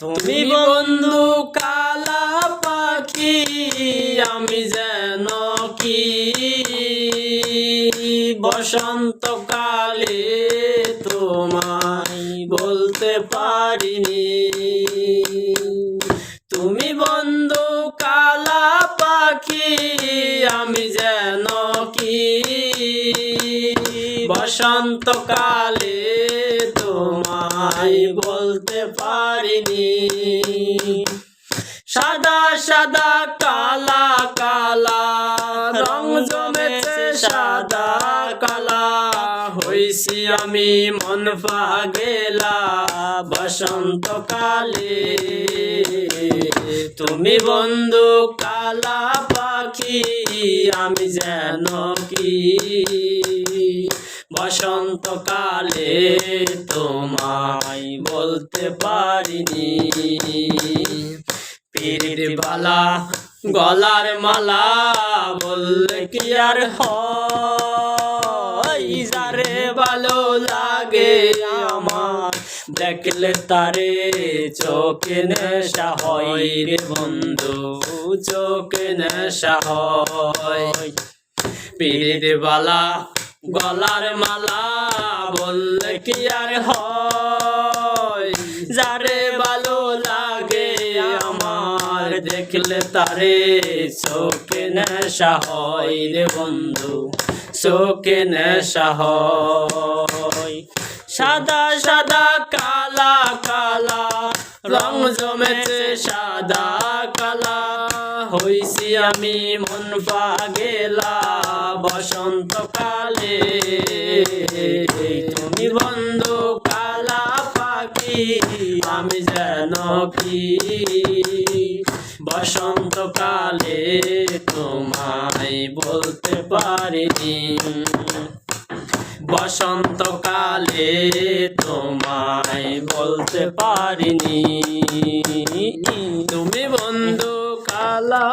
তুমি বন্ধু কালা পাখি, আমি যেন কি বসন্তকালে তোমায় বলতে পারিনি। তুমি বন্ধু কালা পাখি, আমি যেন কি বসন্তকালে তোমায় বলতে পারিনি। সাদা সাদা কালা কালা রং জমেছে সাদা কালা, হইছি আমি মন পাগেলা বসন্তকালে। তুমি বন্ধু কালা পাখি, আমি যেন কি বসন্তকালে তোমায় বলতে পারিনি। পীরের বালা গলার মালা বললে কি আর হয়, যারে ভালো লাগে আমার দেখলে তারে চোখে নেশা হয় রে বন্ধু, চোখে নেশা হয়। পীরের বালা গলার মালা বললে কি আর হয়, যারে ভালো লাগে আমার দেখলে তারে চোখে নেশা হয় রে বন্ধু, চোখে নেশা হয়। সাদা সাদা কালা কালা রং জমেছে সাদা কালা, হইছি আমি মন পাগেলা বসন্তকালে। তুমি বন্ধু কালা পাখি, আমি যেন কি বসন্তকালে তোমায় বলতে পারিনি। বসন্তকালে তোমায় বলতে পারিনি। তুমি বন্ধু কালা